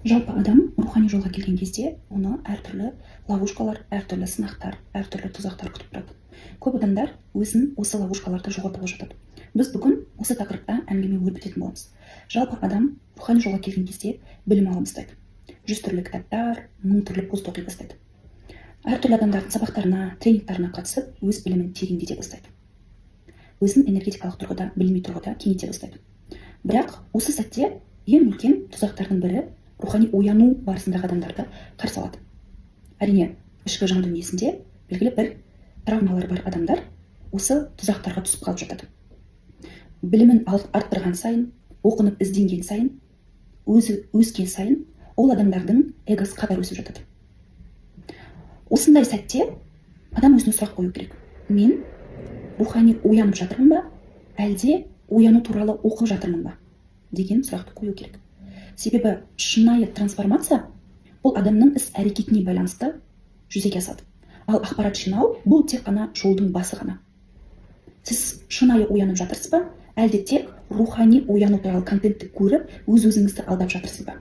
Жалпы адам рухани жолға келген кезде оны әртүрлі ловушкалар, әртүрлі сынақтар, әртүрлі тұзақтар күтіп тұрады. Көп адамдар өзін осы ловушкаларда жоғалтып жатады. Біз бүгін осы тақырыпта әңгіме өрбітетін боламыз. Жалпы адам рухани жолға келген кезде білім ала бастайды. 100 түрлі кітаптар, 1000 түрлі пост оқи бастайды. Әртүрлі адамдардың сабақтарына, тренингтарына қатысып, өз білімін тереңдете бастайды. Өзін энергетикалық тұрғыда, білімі тұрғыда кеңейте бастайды. Бірақ осы сәтте ең үлкен тұзақтардың бірі рухани ояну барысындағы адамдарды қарсы алады. Әрине, ішкі жан дүниесінде белгілі бір травмалар бар адамдар осы тұзақтарға түсіп қалып жатады. Білімін арттырған сайын, оқынып ізденген сайын, өзі өскен сайын, ол адамдардың эгосы қатар өсіп жатады. Осындай сәтте адам өзіне сұрақ қою керек. Мен рухани оянып жатырмын ба, әлде ояну туралы оқып жатырмын ба деген сұрақты қою керек. Себебі шынайы трансформация бұл адамның іс әрекетіне байланысты жүзеге асады. Ал ақпарат жинау бұл тек қана жолдың басы ғана. Сіз шынайы оянып жатырсыз ба, әлде тек рухани ояну туралы контентті көріп, өз-өзіңізді алдап жатырсыз ба?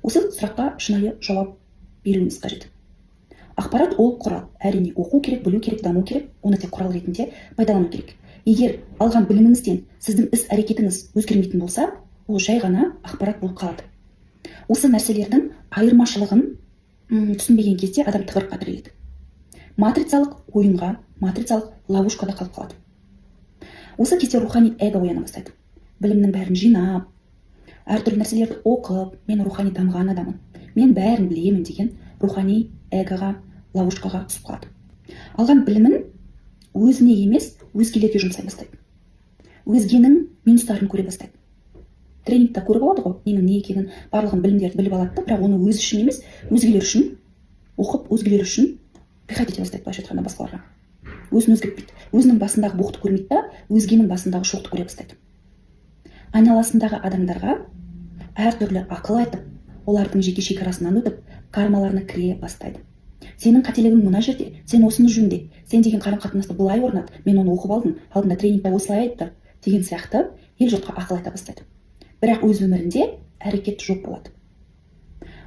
Осы сұраққа шынайы жауап беруіңіз қажет. Ақпарат ол құрал. Әрине, оқу керек, білу керек, даму керек, оны тек құрал ретінде пайдалану керек. Егер алған біліміңізден сіздің іс әрекетіңіз өзгермейтін болса, ол жай ғана ақпарат болып қалады. Осы нәрселердің айырмашылығын түсінбеген кезде адам тығырыққа тіреледі. Матрицалық ойынға, матрицалық ловушкада қалып қалады. Осы кезде рухани эго ояна бастайды. Білімнің бәрін жинап, әртүрлі нәрселерді оқып, мен рухани дамыған адамын, мен бәрін білемін деген рухани эгоға, ловушкаға түсіп қалады. Алған білімін өзіне емес, өзгелерге жұмсай бастайды. Өзгенің минустарын көре бастайды. Тренингта көріп алады ғой, ненің не екенін, барлығын білімдерді біліп алады, бірақ оны өзі үшін емес, өзгелер үшін оқып, өзгелер үшін пихать ете бастайды, былайша айтқанда басқаларға. Өзін өзгертпейді. Өзінің басындағы боқты көрмейді да, өзгенің басындағы шоқты көре бастайды. Айналасындағы адамдарға әртүрлі ақыл айтып, олардың жеке шекарасынан өтіп, кармаларына кіре бастайды. Сенің қателігің мына жерде, сен осыны жөнде, сен деген қарым-қатынасты былай орнат, мен оны оқып алдым, алдында тренингта осылай айтты, деген сияқты ел жұртқа ақыл айта бастайды. Бірақ өз өмірінде әрекет жоқ болады.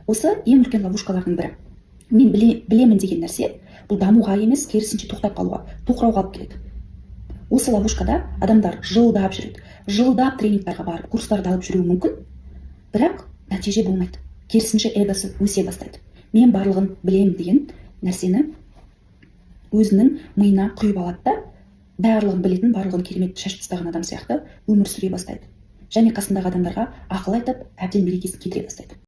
Осы ең үлкен ловушкалардың бірі. Мен білемін деген нәрсе, бұл дамуға емес, керісінше тоқтап қалуға, тоқырауға алып келеді. Осы ловушкада адамдар жылдап жүреді. Жылдап тренингтарға барып, курстарды алып жүруі мүмкін, бірақ нәтиже болмайды. Керісінше эгосы өсе бастайды. Мен барлығын білемін деген нәрсені өзінің миына құйып алады да, барлығын білетін, барлығын керемет шашып тастаған адам сияқты өмір сүре бастайды. Және қасындағы адамдарға ақыл айтып, әбден берекесін кетіре бастайды.